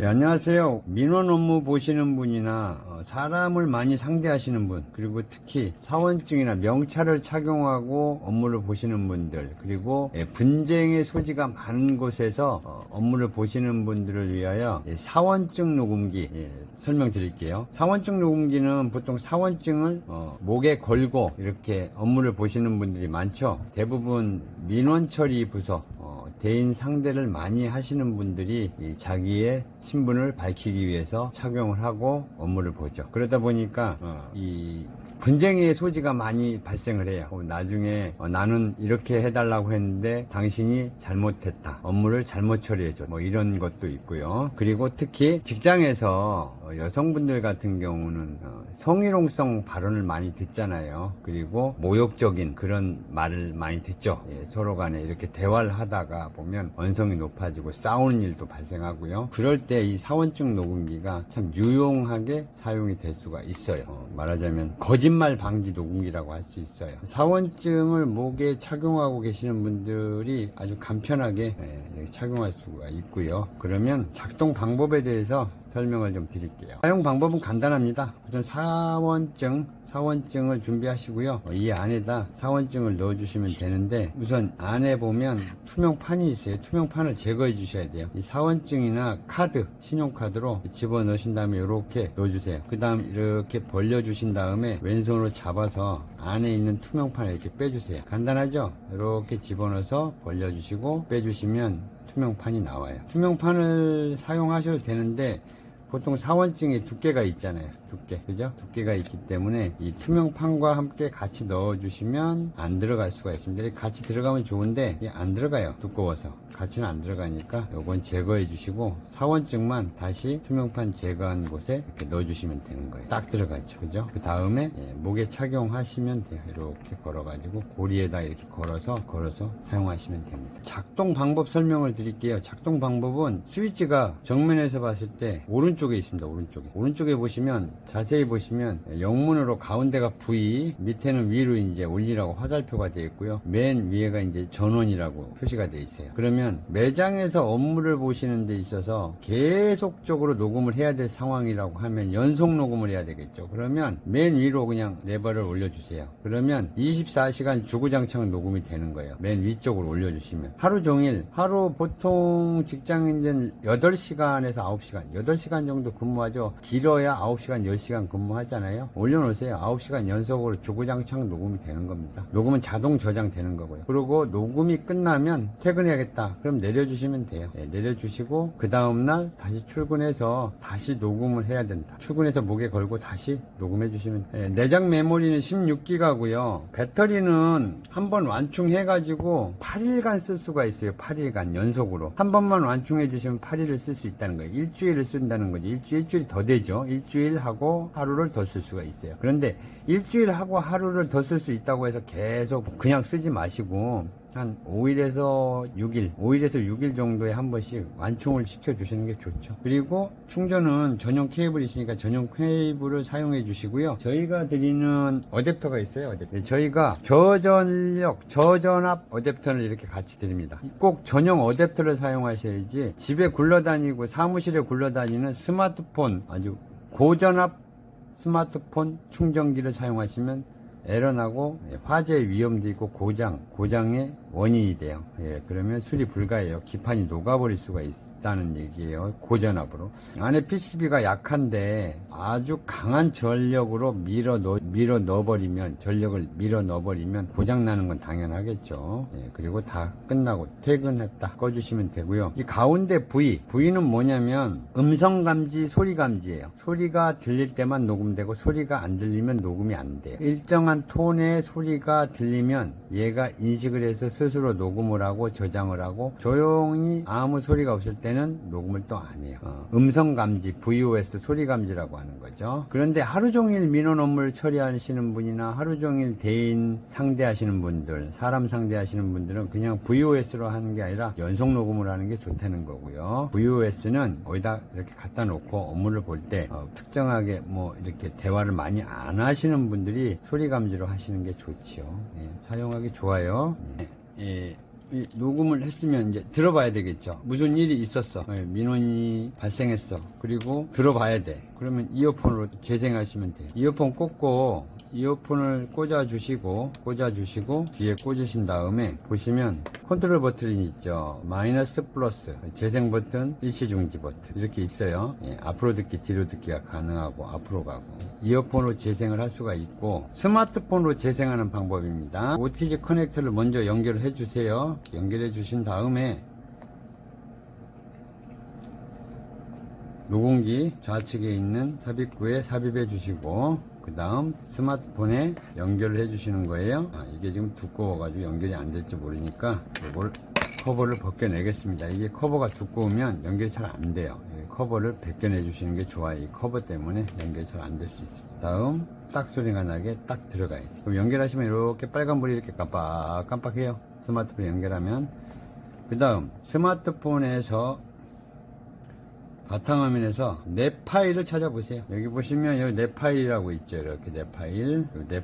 네, 안녕하세요. 민원 업무 보시는 분이나 사람을 많이 상대하시는 분, 그리고 특히 사원증이나 명찰을 착용하고 업무를 보시는 분들, 그리고 분쟁의 소지가 많은 곳에서 업무를 보시는 분들을 위하여 사원증 녹음기 설명드릴게요. 사원증 녹음기는 보통 사원증을 목에 걸고 이렇게 업무를 보시는 분들이 많죠. 대부분 민원 처리 부서, 대인 상대를 많이 하시는 분들이 자기의 신분을 밝히기 위해서 착용을 하고 업무를 보죠. 그러다 보니까 이 분쟁의 소지가 많이 발생을 해요. 나중에 나는 이렇게 해달라고 했는데 당신이 잘못했다, 업무를 잘못 처리해줘, 뭐 이런 것도 있고요. 그리고 특히 직장에서 여성분들 같은 경우는 성희롱성 발언을 많이 듣잖아요. 그리고 모욕적인 그런 말을 많이 듣죠. 서로 간에 이렇게 대화를 하다가 보면 언성이 높아지고 싸우는 일도 발생하고요. 그럴 때 이 사원증 녹음기가 참 유용하게 사용이 될 수가 있어요. 말하자면 거짓말 방지 녹음기라고 할 수 있어요. 사원증을 목에 착용하고 계시는 분들이 아주 간편하게 착용할 수가 있고요. 그러면 작동 방법에 대해서 설명을 좀 드릴게요. 사용 방법은 간단합니다. 우선 사원증을 준비하시고요. 이 안에다 사원증을 넣어주시면 되는데, 우선 안에 보면 투명판이 있어요. 투명판을 제거해 주셔야 돼요. 이 사원증이나 카드, 신용카드로 집어넣으신 다음에 이렇게 넣어주세요. 그 다음 이렇게 벌려주신 다음에 왼손으로 잡아서 안에 있는 투명판을 이렇게 빼주세요. 간단하죠? 이렇게 집어넣어서 벌려주시고 빼주시면 투명판이 나와요. 투명판을 사용하셔도 되는데 보통 사원증에 두께가 있잖아요. 두께, 그죠? 두께가 있기 때문에 이 투명판과 함께 같이 넣어주시면 안 들어갈 수가 있습니다. 같이 들어가면 좋은데 이게 안 들어가요. 두꺼워서 같이는 안 들어가니까 요건 제거해 주시고 사원증만 다시 투명판 제거한 곳에 이렇게 넣어주시면 되는 거예요. 딱 들어가죠, 그죠? 그 다음에 목에 착용하시면 돼요. 이렇게 걸어가지고 고리에다 이렇게 걸어서 사용하시면 됩니다. 작동 방법 설명을 드릴게요. 작동 방법은 스위치가 정면에서 봤을 때 오른쪽에 있습니다. 오른쪽에 보시면, 자세히 보시면 영문으로 가운데가 V, 밑에는 위로 이제 올리라고 화살표가 되어 있고요. 맨 위에가 이제 전원이라고 표시가 되어 있어요. 그러면 매장에서 업무를 보시는 데 있어서 계속적으로 녹음을 해야 될 상황이라고 하면 연속 녹음을 해야 되겠죠. 그러면 맨 위로 그냥 레버를 올려주세요. 그러면 24시간 주구장창 녹음이 되는 거예요. 맨 위쪽으로 올려주시면. 하루 종일, 하루 보통 직장인들은 8시간에서 9시간, 8시간 정도 근무하죠. 길어야 9시간, 10시간 근무하잖아요. 올려놓으세요. 9시간 연속으로 주구장창 녹음이 되는 겁니다. 녹음은 자동 저장되는 거고요. 그리고 녹음이 끝나면 퇴근해야겠다, 그럼 내려주시면 돼요. 내려주시고 그 다음날 다시 출근해서 다시 녹음을 해야 된다. 출근해서 목에 걸고 다시 녹음해 주시면 돼요. 내장 메모리는 16기가고요. 배터리는 한번 완충해가지고 8일간 쓸 수가 있어요. 8일간 연속으로. 한 번만 완충해 주시면 8일을 쓸 수 있다는 거예요. 일주일을 쓴다는 거죠. 일주일이 더 되죠. 일주일하고 하루를 더 쓸 수가 있어요. 그런데 일주일하고 하루를 더 쓸 수 있다고 해서 계속 그냥 쓰지 마시고 한 5일에서 6일 정도에 한 번씩 완충을 시켜주시는 게 좋죠. 그리고 충전은 전용 케이블이 있으니까 전용 케이블을 사용해 주시고요. 저희가 드리는 어댑터가 있어요. 저희가 저전력, 저전압 어댑터를 이렇게 같이 드립니다. 꼭 전용 어댑터를 사용하셔야지 집에 굴러다니고 사무실에 굴러다니는 스마트폰, 아주 고전압 스마트폰 충전기를 사용하시면 에러나고 화재 위험도 있고 고장의 원인이 돼요. 그러면 수리 불가해요. 기판이 녹아버릴 수가 있다는 얘기예요. 고전압으로. 안에 PCB가 약한데 아주 강한 전력으로 전력을 밀어 넣어버리면 고장나는 건 당연하겠죠. 그리고 다 끝나고 퇴근했다 꺼주시면 되고요. 이 가운데 V는 뭐냐면 음성 감지, 소리 감지예요. 소리가 들릴 때만 녹음되고 소리가 안 들리면 녹음이 안 돼요. 일정한 톤의 소리가 들리면 얘가 인식을 해서 스스로 녹음을 하고 저장을 하고, 조용히 아무 소리가 없을 때는 녹음을 또 안 해요. 음성 감지, VOS 소리 감지라고 하는 거죠. 그런데 하루 종일 민원 업무를 처리하시는 분이나 하루 종일 대인 상대하시는 분들, 사람 상대하시는 분들은 그냥 VOS로 하는 게 아니라 연속 녹음을 하는 게 좋다는 거고요. VOS는 어디다 이렇게 갖다 놓고 업무를 볼 때 특정하게 뭐 이렇게 대화를 많이 안 하시는 분들이 소리 감지로 하시는 게 좋지요. 사용하기 좋아요. 이 녹음을 했으면 이제 들어봐야 되겠죠. 무슨 일이 있었어. 민원이 발생했어. 그리고 들어봐야 돼. 그러면 이어폰으로 재생하시면 돼요. 이어폰 꽂고 이어폰을 꽂아주시고 뒤에 꽂으신 다음에 보시면 컨트롤 버튼이 있죠. 마이너스 플러스 재생 버튼, 일시 중지 버튼 이렇게 있어요. 예, 앞으로 듣기 뒤로 듣기가 가능하고 앞으로 가고 이어폰으로 재생을 할 수가 있고 스마트폰으로 재생하는 방법입니다. OTG 커넥터를 먼저 연결을 해주세요. 연결해 주신 다음에 녹음기 좌측에 있는 삽입구에 삽입해 주시고 그 다음 스마트폰에 연결을 해 주시는 거예요. 이게 지금 두꺼워가지고 연결이 안 될지 모르니까 이걸 커버를 벗겨내겠습니다. 이게 커버가 두꺼우면 연결이 잘 안 돼요. 커버를 벗겨내 주시는 게 좋아요. 이 커버 때문에 연결이 잘 안 될 수 있습니다. 다음 딱 소리가 나게 딱 들어가요. 그럼 연결하시면 이렇게 빨간불이 이렇게 깜빡깜빡해요. 스마트폰 연결하면 그 다음 스마트폰에서 바탕화면에서 내 파일을 찾아보세요. 여기 보시면 여기 내 파일이라고 있죠. 이렇게 내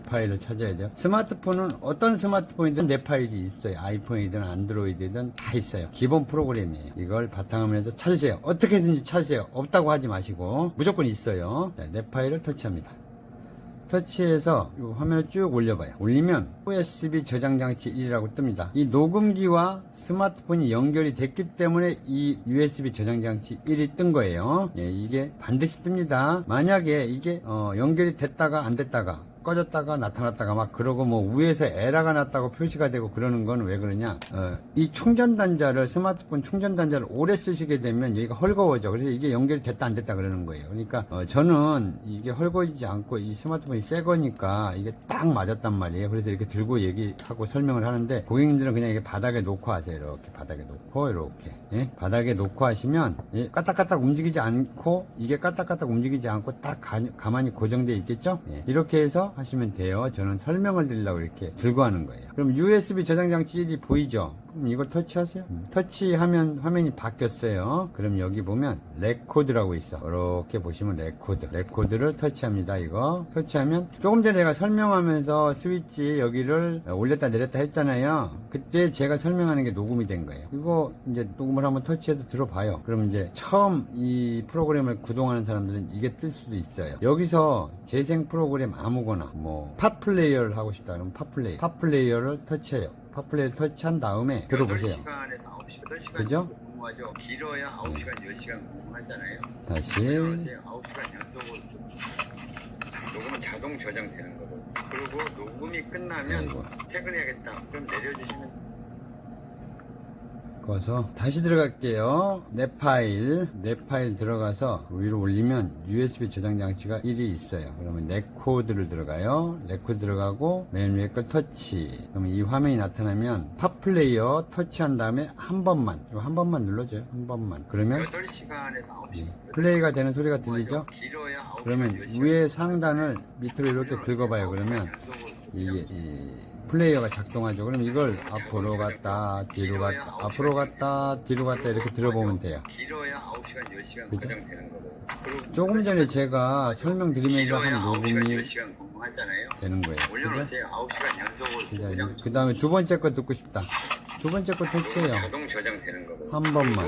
파일을 찾아야 돼요. 스마트폰은 어떤 스마트폰이든 내 파일이 있어요. 아이폰이든 안드로이드든 다 있어요. 기본 프로그램이에요. 이걸 바탕화면에서 찾으세요. 어떻게든지 찾으세요. 없다고 하지 마시고 무조건 있어요. 자, 내 파일을 터치합니다. 터치해서 이 화면을 쭉 올려봐요. 올리면 USB 저장 장치 1이라고 뜹니다. 이 녹음기와 스마트폰이 연결이 됐기 때문에 이 USB 저장 장치 1이 뜬 거예요. 예, 이게 반드시 뜹니다. 만약에 이게 연결이 됐다가 안 됐다가 꺼졌다가 나타났다가 막 그러고 뭐 위에서 에러가 났다고 표시가 되고 그러는 건 왜 그러냐, 이 충전단자를 스마트폰 충전단자를 오래 쓰시게 되면 여기가 헐거워져. 그래서 이게 연결이 됐다 안 됐다 그러는 거예요. 그러니까 저는 이게 헐거워지지 않고 이 스마트폰이 새 거니까 이게 딱 맞았단 말이에요. 그래서 이렇게 들고 얘기하고 설명을 하는데 고객님들은 그냥 이게 바닥에 놓고 하세요. 이렇게 바닥에 놓고 이렇게, 예? 바닥에 놓고 하시면 예, 까딱까딱 움직이지 않고 이게 까딱까딱 움직이지 않고 딱 가만히 고정되어 있겠죠. 예, 이렇게 해서 하시면 돼요. 저는 설명을 드리려고 이렇게 들고 하는 거예요. 그럼 USB 저장 장치 1이 보이죠? 그럼 이걸 터치하세요. 터치하면 화면이 바뀌었어요. 그럼 여기 보면 레코드라고 있어. 이렇게 보시면 레코드를 터치합니다. 이거 터치하면 조금 전에 제가 설명하면서 스위치 여기를 올렸다 내렸다 했잖아요. 그때 제가 설명하는 게 녹음이 된 거예요. 이거 이제 녹음을 한번 터치해서 들어봐요. 그럼 이제 처음 이 프로그램을 구동하는 사람들은 이게 뜰 수도 있어요. 여기서 재생 프로그램 아무거나 뭐 팝 플레이어를 하고 싶다 그러면 팝 플레이어를 터치해요. 팝플레이를 터치한 다음에 들어보세요. 8시간에서 9시간 그죠? 근무하죠. 길어야 9시간, 10시간 근무하잖아요. 다시 9시간 연속으로 녹음은 자동 저장되는 거고. 그리고 녹음이 끝나면 아이고. 퇴근해야겠다. 그럼 내려주시면 꺼서 다시 들어갈게요. 내 파일 들어가서 위로 올리면 USB 저장 장치가 1이 있어요. 그러면 레코드를 들어가요. 레코드 들어가고 맨 위에 걸 터치. 그러면 이 화면이 나타나면 팝 플레이어 터치한 다음에 한 번만 눌러줘요. 한 번만. 그러면 8시간에서 9시간 플레이가 되는 소리가 들리죠? 길어야 9시간, 그러면 10시간 위에 상단을 밑으로 이렇게 긁어봐요. 그러면 이게 플레이어가 작동하죠. 그럼 이걸 앞으로 갔다 뒤로 갔다 앞으로 갔다 뒤로 갔다 이렇게 들어보면 돼요. 길어야 9시간, 10시간 그죠? 저장되는 거고. 그리고 조금 전에 제가 설명드리면서 길어야 한 9시간, 녹음이 10시간 근무하잖아요. 되는 거예요. 그죠? 올려놓으세요. 9시간 연속으로. 그 다음에 두 번째 거 듣고 싶다. 두 번째 거 터치해요. 자동 저장되는 거고. 한 번만.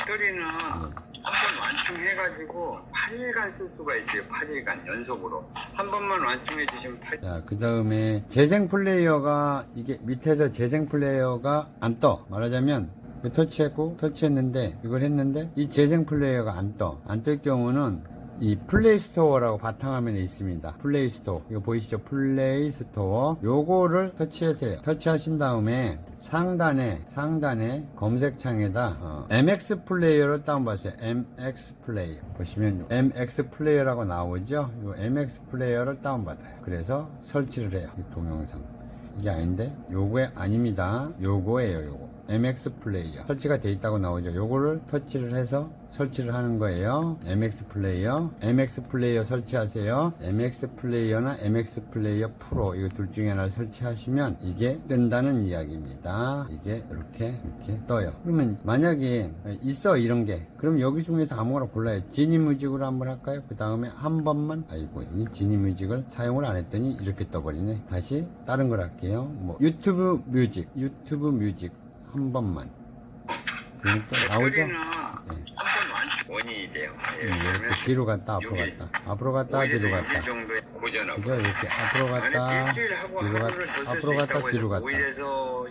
배터리는 한 번 완충해가지고 8일간 쓸 수가 있어요. 8일간 연속으로. 한 번만 완충해 주시면 8일. 자, 그 다음에 재생 플레이어가 이게 밑에서 재생 플레이어가 안 떠. 말하자면 터치했는데 이걸 했는데 이 재생 플레이어가 안 떠. 안 뜰 경우는 이 플레이스토어라고 바탕화면에 있습니다. 플레이스토어. 이거 보이시죠? 플레이스토어. 요거를 터치하세요. 터치하신 다음에 상단에 검색창에다 MX 플레이어를 다운받으세요. MX 플레이어. 보시면 MX 플레이어라고 나오죠? 요 MX 플레이어를 다운받아요. 그래서 설치를 해요. 이 동영상. 이게 아닌데? 요거 아닙니다. 요거예요, 요거. MX 플레이어 설치가 돼 있다고 나오죠. 요거를 터치를 해서 설치를 하는 거예요. MX 플레이어 설치하세요. MX 플레이어나 MX 플레이어 프로 이거 둘 중에 하나를 설치하시면 이게 뜬다는 이야기입니다. 이게 이렇게 떠요. 그러면 만약에 있어 이런 게 그럼 여기 중에서 아무거나 골라요. 지니뮤직으로 한번 할까요? 그 다음에 한 번만 아이고 이 지니뮤직을 사용을 안 했더니 이렇게 떠버리네. 다시 다른 걸 할게요. 뭐 유튜브 뮤직 한 번만 그러면 또 나오죠? 배터리는 한번 완충 원인이 돼요. 예, 이렇게 뒤로 갔다 앞으로 갔다 뒤로 갔다 이 정도의 고전하고. 그죠? 이렇게 앞으로 갔다 일주일 하고 뒤로 하루를 갔다 더 쓸 수 앞으로 갔다 있다고 뒤로 해서 갔다 오일에서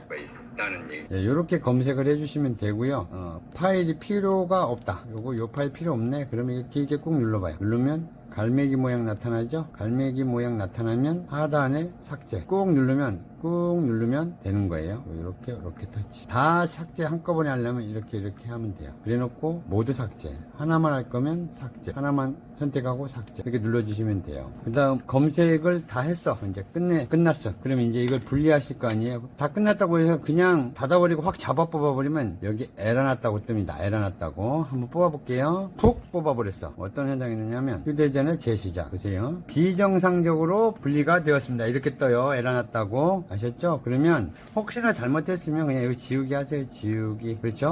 있다는 얘기. 이렇게 검색을 해주시면 되고요. 파일이 필요가 없다. 요 파일 필요 없네. 그러면 이거 길게 꾹 눌러봐요. 누르면 갈매기 모양 나타나죠? 갈매기 모양 나타나면 하단에 삭제. 꾹 누르면 되는 거예요. 이렇게 터치. 다 삭제 한꺼번에 하려면 이렇게 하면 돼요. 그래 놓고 모두 삭제. 하나만 할 거면 삭제. 하나만 선택하고 삭제. 이렇게 눌러주시면 돼요. 그 다음 검색을 다 했어. 이제 끝났어. 그러면 이제 이걸 분리하실 거 아니에요? 다 끝났다고 해서 그냥 닫아버리고 확 잡아 뽑아버리면 여기 에러 났다고 뜹니다. 에러 났다고. 한번 뽑아볼게요. 푹 뽑아버렸어. 어떤 현상이 있느냐면 휴대전의 재시작. 보세요. 비정상적으로 분리가 되었습니다. 이렇게 떠요. 에러 났다고. 아셨죠? 그러면 혹시나 잘못했으면 그냥 이거 지우기 하세요. 지우기. 그렇죠?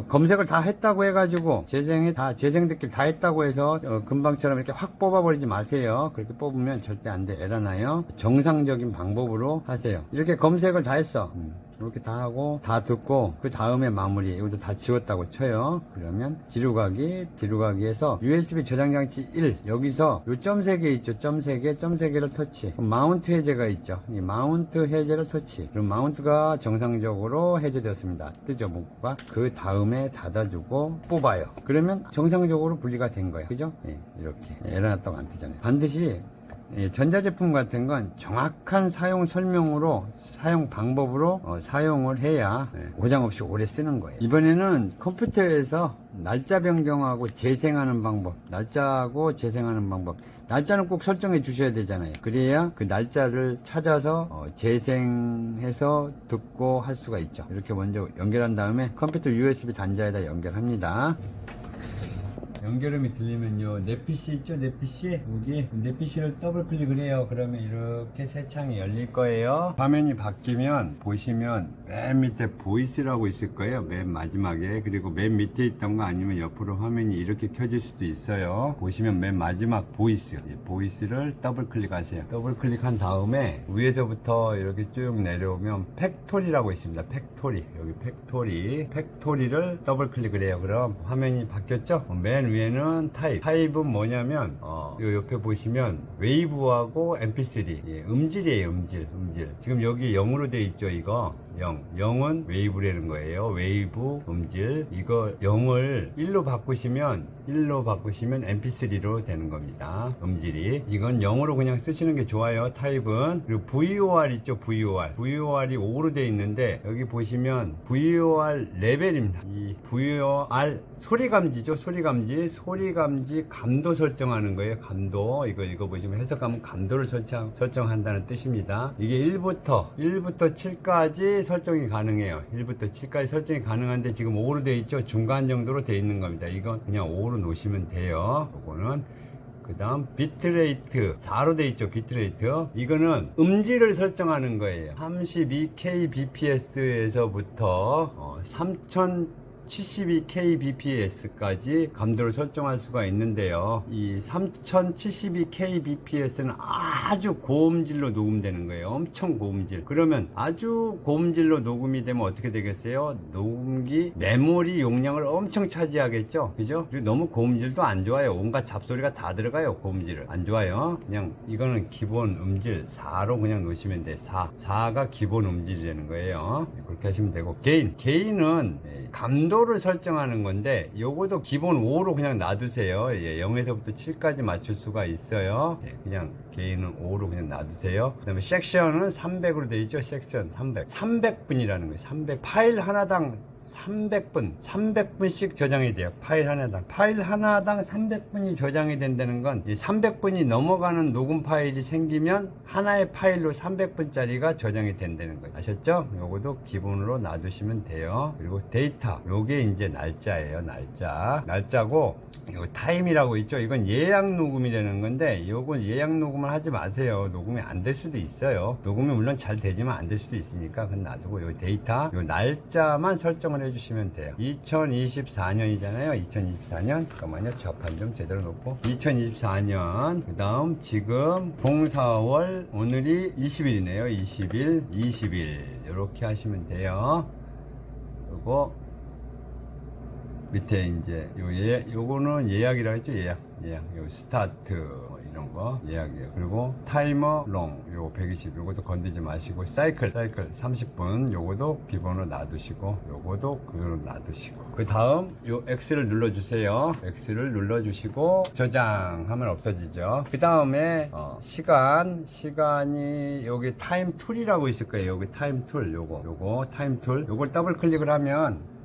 검색을 다 했다고 해가지고 재생듣기를 다 했다고 해서 금방처럼 이렇게 확 뽑아버리지 마세요. 그렇게 뽑으면 절대 안 돼. 에러나요. 정상적인 방법으로 하세요. 이렇게 검색을 다 했어. 이렇게 다 하고 다 듣고 그 다음에 마무리. 이것도 다 지웠다고 쳐요. 그러면 뒤로 가기에서 USB 저장 장치 1 여기서 요 점 3개 있죠. 점 3개를 터치. 마운트 해제가 있죠. 이 마운트 해제를 터치. 그럼 마운트가 정상적으로 해제되었습니다. 뜨죠 문구가. 그 다음에 닫아주고 뽑아요. 그러면 정상적으로 분리가 된 거예요. 그죠? 예, 이렇게 에러 났다고 안 뜨잖아요. 반드시 전자제품 같은 건 정확한 사용 설명으로 사용 방법으로 사용을 해야 고장 없이 오래 쓰는 거예요. 이번에는 컴퓨터에서 날짜 변경하고 재생하는 방법, 날짜는 꼭 설정해 주셔야 되잖아요. 그래야 그 날짜를 찾아서 재생해서 듣고 할 수가 있죠. 이렇게 먼저 연결한 다음에 컴퓨터 USB 단자에다 연결합니다. 연결음이 들리면요, 내 PC 있죠? 내 PC? 여기 내 PC를 더블 클릭을 해요. 그러면 이렇게 새 창이 열릴 거예요. 화면이 바뀌면 보시면 맨 밑에 보이스라고 있을 거예요. 맨 마지막에. 그리고 맨 밑에 있던 거 아니면 옆으로 화면이 이렇게 켜질 수도 있어요. 보시면 맨 마지막 보이스를 더블 클릭하세요. 더블 클릭한 다음에 위에서부터 이렇게 쭉 내려오면 팩토리라고 있습니다. 여기 팩토리를 더블 클릭을 해요. 그럼 화면이 바뀌었죠? 맨 위에는 타입은 뭐냐면 요 옆에 보시면 웨이브하고 mp3 음질이에요. 음질. 지금 여기 0으로 돼 있죠. 이거 0은 웨이브라는 거예요. 웨이브 음질. 이거 0을 1로 바꾸시면 mp3로 되는 겁니다. 음질이. 이건 0으로 그냥 쓰시는 게 좋아요. 타입은. 그리고 VOR 있죠. VOR이 5로 돼 있는데 여기 보시면 VOR 레벨입니다. 이 VOR 소리 감지죠. 소리 감지 감도 설정하는 거예요. 감도. 이거 보시면 해석하면 감도를 설정한다는 뜻입니다. 이게 1부터 7까지 설정이 가능해요. 1부터 7까지 설정이 가능한데 지금 5로 되어 있죠. 중간 정도로 되어 있는 겁니다. 이건 그냥 5로 놓으시면 돼요. 요거는. 그 다음 비트레이트 4로 돼 있죠. 비트레이트. 이거는 음질을 설정하는 거예요. 32kbps에서부터 3072kbps까지 감도를 설정할 수가 있는데요. 이 3072kbps는 아주 고음질로 녹음되는 거예요. 엄청 고음질. 그러면 아주 고음질로 녹음이 되면 어떻게 되겠어요? 녹음기 메모리 용량을 엄청 차지하겠죠? 그죠? 그리고 너무 고음질도 안 좋아요. 온갖 잡소리가 다 들어가요. 고음질을. 안 좋아요. 그냥 이거는 기본 음질 4로 그냥 놓으시면 돼. 4가 기본 음질이 되는 거예요. 그렇게 하시면 되고 게인은 감도를 설정하는 건데 요것도 기본 5로 그냥 놔두세요. 0에서부터 7까지 맞출 수가 있어요. 그냥 게인은 5로 그냥 놔두세요. 그 다음에 섹션은 300으로 되어 있죠. 섹션 300분이라는 거예요. 300 파일 하나당 300분씩 저장이 돼요. 파일 하나당 300분이 저장이 된다는 건 300분이 넘어가는 녹음 파일이 생기면 하나의 파일로 300분짜리가 저장이 된다는 거예요. 아셨죠? 요것도 기본으로 놔두시면 돼요. 그리고 데이터, 요게 이제 날짜예요. 날짜고 이거 타임이라고 있죠. 이건 예약 녹음이라는 건데 요건 예약 녹음을 하지 마세요. 녹음이 안 될 수도 있어요. 녹음이 물론 잘 되지만 안 될 수도 있으니까 그건 놔두고 요 데이터, 요 날짜만 설정을 해주시면 돼요. 2024년이잖아요. 2024년. 잠깐만요. 좌판 좀 제대로 놓고 2024년 그 다음 지금 04월 오늘이 20일이네요. 20일 이렇게 하시면 돼요. 그리고 밑에 이제 요거는 예약이라 했죠. 예약. 요 스타트 이런 거 예약이에요. 그리고 타이머 롱 요거 120 요것도 건드리지 마시고 사이클 30분 요것도 기본으로 놔두시고 요것도 그걸로 놔두시고 그 다음 요 X를 눌러주세요. X를 눌러주시고 저장하면 없어지죠. 그 다음에 시간이 여기 타임 툴이라고 있을 거예요. 여기 타임 툴 요거 타임 툴 요걸 더블 클릭을 하면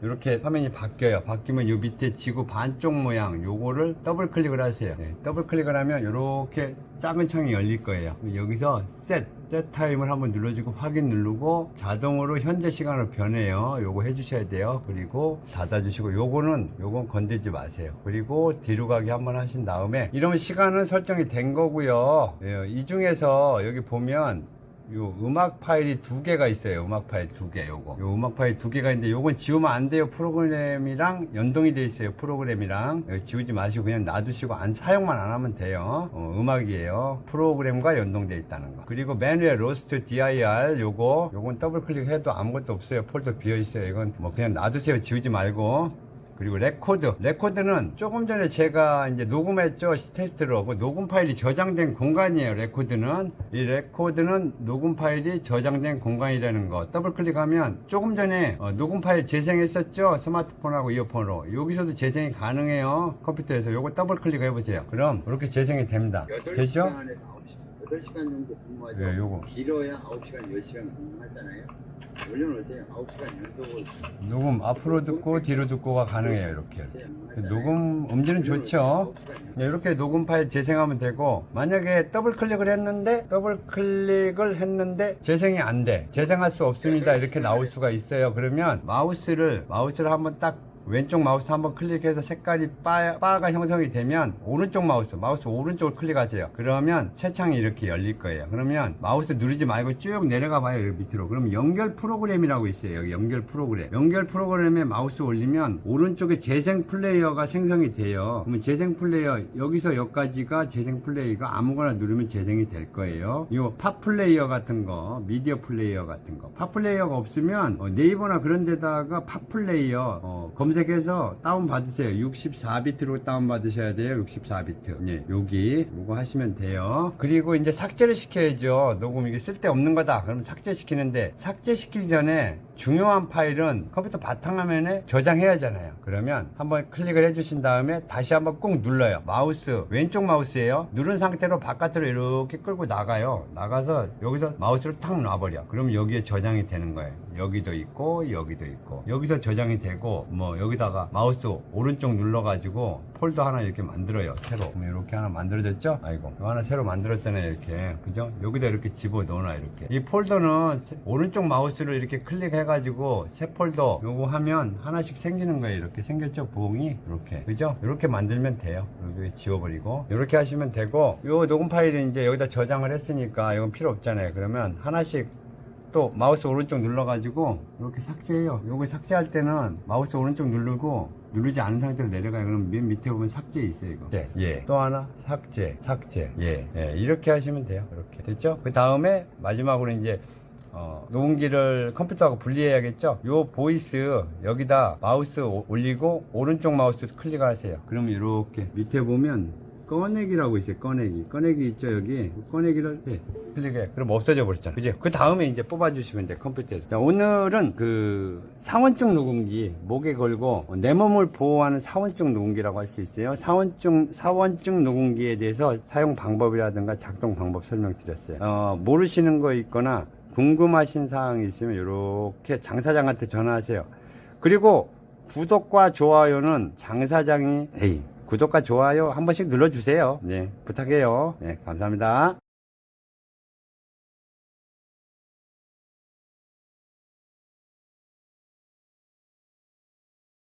이렇게 화면이 바뀌어요. 바뀌면 요 밑에 지구 반쪽 모양 요거를 더블 클릭을 하세요. 더블 클릭을 하면 이렇게 작은 창이 열릴 거예요. 여기서 셋 타임을 한번 눌러주고 확인 누르고 자동으로 현재 시간으로 변해요. 요거 해주셔야 돼요. 그리고 닫아주시고 요건 건들지 마세요. 그리고 뒤로 가기 한번 하신 다음에 이런 시간은 설정이 된 거고요. 이 중에서 여기 보면 요 음악 파일이 2개가 있어요. 음악 파일 2개 요 음악 파일 2개가 있는데 요건 지우면 안 돼요. 프로그램이랑 연동이 돼 있어요. 프로그램이랑 지우지 마시고 그냥 놔두시고 사용만 안 하면 돼요. 음악이에요. 프로그램과 연동돼 있다는 거. 그리고 맨 위에 로스트 dir 요건 더블 클릭해도 아무것도 없어요. 폴더 비어 있어요. 이건 뭐 그냥 놔두세요. 지우지 말고. 그리고 레코드는 조금 전에 제가 이제 녹음했죠. 테스트로. 그 녹음 파일이 저장된 공간이에요. 이 레코드는 녹음 파일이 저장된 공간이라는 거. 더블 클릭하면 조금 전에 녹음 파일 재생했었죠. 스마트폰하고 이어폰으로. 여기서도 재생이 가능해요. 컴퓨터에서. 요거 더블 클릭 해보세요. 그럼 이렇게 재생이 됩니다. 됐죠? 8시간 정도 근무하죠. 네, 요거. 길어야 9시간, 10시간 근무하잖아요. 올려놓으세요. 9시간 연속을. 녹음 앞으로 듣고 뒤로 듣고가 가능해요. 이렇게. 녹음 음질은 좋죠. 이렇게 녹음 파일 재생하면 되고 만약에 더블 클릭을 했는데 재생이 안 돼. 재생할 수 없습니다. 이렇게 나올 수가 있어요. 그러면 마우스를 한번 딱 왼쪽 마우스 한번 클릭해서 색깔이 바가 형성이 되면 오른쪽 마우스 오른쪽을 클릭하세요. 그러면 새 창이 이렇게 열릴 거예요. 그러면 마우스 누르지 말고 쭉 내려가 봐요. 여기 밑으로. 그럼 연결 프로그램이라고 있어요. 여기 연결 프로그램에 마우스 올리면 오른쪽에 재생 플레이어가 생성이 돼요. 그러면 재생 플레이어 여기서 여기까지가 재생 플레이어가 아무거나 누르면 재생이 될 거예요. 이 팝 플레이어 같은 거, 미디어 플레이어 같은 거. 팝 플레이어가 없으면 네이버나 그런 데다가 팝 플레이어 검색해서 다운받으세요. 64비트로 다운받으셔야 돼요. 64비트. 예, 요거 하시면 돼요. 그리고 이제 삭제를 시켜야죠. 녹음 이게 쓸데없는 거다. 그럼 삭제시키는데 삭제시키기 전에 중요한 파일은 컴퓨터 바탕화면에 저장해야 하잖아요. 그러면 한번 클릭을 해주신 다음에 다시 한번 꾹 눌러요. 마우스, 왼쪽 마우스예요. 누른 상태로 바깥으로 이렇게 끌고 나가요. 나가서 여기서 마우스를 탁 놔버려. 그럼 여기에 저장이 되는 거예요. 여기도 있고 여기도 있고 여기서 저장이 되고 뭐 여기다가 마우스 오른쪽 눌러가지고 폴더 하나 이렇게 만들어요. 새로. 이렇게 하나 만들어졌죠? 아이고 이거 하나 새로 만들었잖아요. 이렇게 그죠? 여기다 이렇게 집어넣어놔. 이렇게 이 폴더는 오른쪽 마우스를 이렇게 클릭해가지고 새 폴더 요거 하면 하나씩 생기는 거예요. 이렇게 생겼죠? 부엉이 이렇게 그죠? 이렇게 만들면 돼요. 여기 지워버리고 이렇게 하시면 되고 요 녹음 파일은 이제 여기다 저장을 했으니까 이건 필요 없잖아요. 그러면 하나씩 또 마우스 오른쪽 눌러가지고 이렇게 삭제해요. 요거 삭제할 때는 마우스 오른쪽 누르고 누르지 않은 상태로 내려가요. 그럼 맨 밑에 보면 삭제 있어요. 이거. 네. 예. 또 하나 삭제. 예. 이렇게 하시면 돼요. 이렇게 됐죠? 그 다음에 마지막으로 이제 녹음기를 컴퓨터하고 분리해야겠죠? 요 보이스 여기다 마우스 올리고 오른쪽 마우스 클릭하세요. 그러면 이렇게 밑에 보면 꺼내기라고 있어요. 꺼내기 있죠? 여기 꺼내기를 클릭해. 그럼 없어져 버렸잖아. 그죠? 그 다음에 이제 뽑아주시면 돼. 컴퓨터에서. 자, 오늘은 그 사원증 녹음기 목에 걸고 내 몸을 보호하는 사원증 녹음기라고 할 수 있어요. 사원증 녹음기에 대해서 사용 방법이라든가 작동 방법 설명드렸어요. 모르시는 거 있거나 궁금하신 사항이 있으면 이렇게 장사장한테 전화하세요. 그리고 구독과 좋아요는 장 사장이 구독과 좋아요 한 번씩 눌러주세요. 네, 부탁해요. 네, 감사합니다.